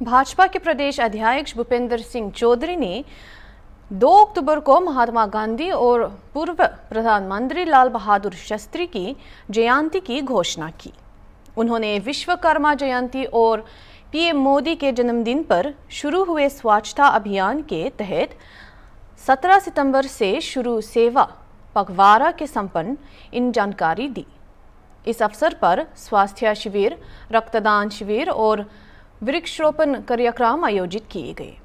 भाजपा के प्रदेश अध्यक्ष भूपेंद्र सिंह चौधरी ने 2 अक्टूबर को महात्मा गांधी और पूर्व प्रधानमंत्री लाल बहादुर शास्त्री की जयंती की घोषणा की। उन्होंने विश्वकर्मा जयंती और पीएम मोदी के जन्मदिन पर शुरू हुए स्वच्छता अभियान के तहत 17 सितंबर से शुरू सेवा पखवाड़ा के संपन्न इन जानकारी दी। इस अवसर पर स्वास्थ्य शिविर, रक्तदान शिविर और वृक्षारोपण कार्यक्रम आयोजित किए गए।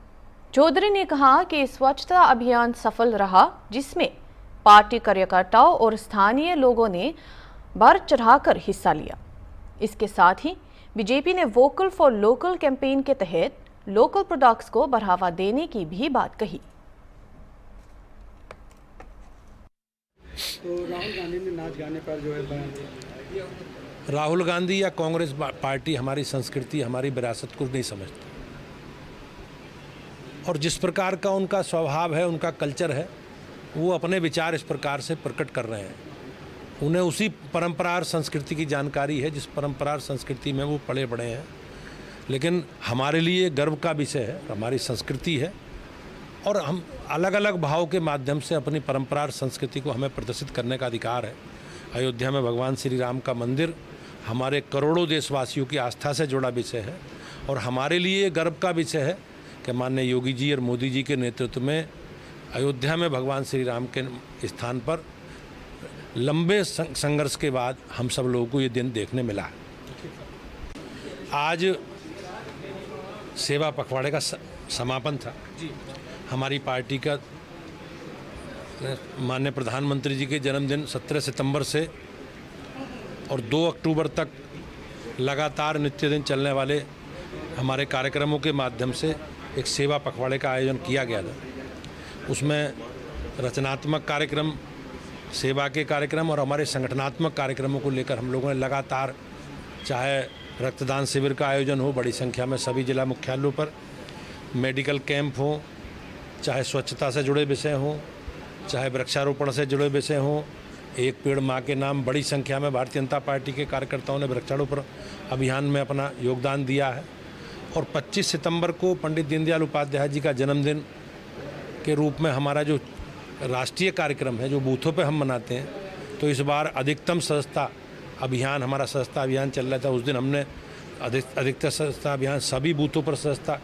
चौधरी ने कहा कि स्वच्छता अभियान सफल रहा, जिसमें पार्टी कार्यकर्ताओं और स्थानीय लोगों ने बढ़ चढ़ाकर हिस्सा लिया। इसके साथ ही बीजेपी ने वोकल फॉर लोकल कैंपेन के तहत लोकल प्रोडक्ट्स को बढ़ावा देने की भी बात कही। तो राहुल गांधी ने नाच गाने पर जो है बयान दिया। राहुल गांधी या कांग्रेस पार्टी हमारी संस्कृति, हमारी विरासत को नहीं समझती, और जिस प्रकार का उनका स्वभाव है, उनका कल्चर है, वो अपने विचार इस प्रकार से प्रकट कर रहे हैं। उन्हें उसी परंपरा और संस्कृति की जानकारी है जिस परंपरा और संस्कृति में वो पले बढ़े हैं। लेकिन हमारे लिए गर्व का विषय है, हमारी संस्कृति है, और हम अलग अलग भाव के माध्यम से अपनी परंपरा और संस्कृति को हमें प्रदर्शित करने का अधिकार है। अयोध्या में भगवान श्री राम का मंदिर हमारे करोड़ों देशवासियों की आस्था से जुड़ा विषय है, और हमारे लिए गर्व का विषय है कि माननीय योगी जी और मोदी जी के नेतृत्व में अयोध्या में भगवान श्री राम के स्थान पर लंबे संघर्ष के बाद हम सब लोगों को ये दिन देखने मिला है। आज सेवा पखवाड़े का समापन था। हमारी पार्टी का माननीय प्रधानमंत्री जी के जन्मदिन 17 सितंबर से और 2 अक्टूबर तक लगातार नित्य दिन चलने वाले हमारे कार्यक्रमों के माध्यम से एक सेवा पखवाड़े का आयोजन किया गया था। उसमें रचनात्मक कार्यक्रम, सेवा के कार्यक्रम और हमारे संगठनात्मक कार्यक्रमों को लेकर हम लोगों ने लगातार, चाहे रक्तदान शिविर का आयोजन हो बड़ी संख्या में सभी जिला मुख्यालयों पर, मेडिकल कैंप हो, चाहे स्वच्छता से जुड़े विषय हों, चाहे वृक्षारोपण से जुड़े विषय हों, एक पेड़ माँ के नाम, बड़ी संख्या में भारतीय जनता पार्टी के कार्यकर्ताओं ने वृक्षारोपण अभियान में अपना योगदान दिया है। और 25 सितंबर को पंडित दीनदयाल उपाध्याय जी का जन्मदिन के रूप में हमारा जो राष्ट्रीय कार्यक्रम है, जो बूथों पे हम मनाते हैं, तो इस बार अधिकतम सदस्यता अभियान, हमारा सदस्यता अभियान चल रहा था। उस दिन हमने अधिकतम सदस्यता अभियान, सभी बूथों पर सदस्यता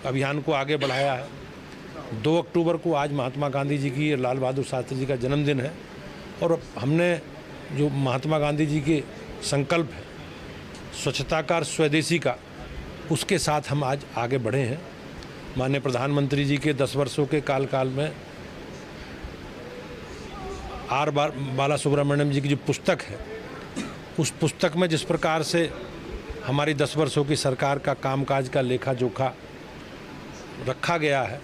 अभियान को आगे बढ़ाया है। 2 अक्टूबर को आज महात्मा गांधी जी की, लाल बहादुर शास्त्री जी का जन्मदिन है, और हमने जो महात्मा गांधी जी के संकल्प है स्वच्छता का और स्वदेशी का, उसके साथ हम आज आगे बढ़े हैं। माननीय प्रधानमंत्री जी के 10 वर्षों के काल में आर बाला सुब्रमण्यम जी की जो पुस्तक है, उस पुस्तक में जिस प्रकार से हमारी 10 वर्षों की सरकार का कामकाज का लेखा जोखा रखा गया है,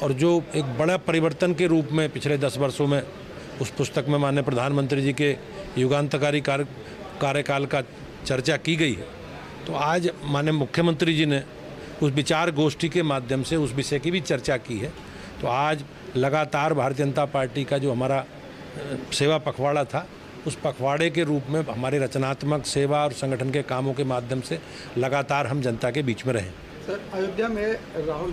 और जो एक बड़ा परिवर्तन के रूप में पिछले 10 वर्षों में उस पुस्तक में माननीय प्रधानमंत्री जी के युगांतकारी कार्यकाल का चर्चा की गई है, तो आज माननीय मुख्यमंत्री जी ने उस विचार गोष्ठी के माध्यम से उस विषय की भी चर्चा की है। तो आज लगातार भारतीय जनता पार्टी का जो हमारा सेवा पखवाड़ा था, उस पखवाड़े के रूप में हमारे रचनात्मक सेवा और संगठन के कामों के माध्यम से लगातार हम जनता के बीच में रहे। सर, अयोध्या में राहुल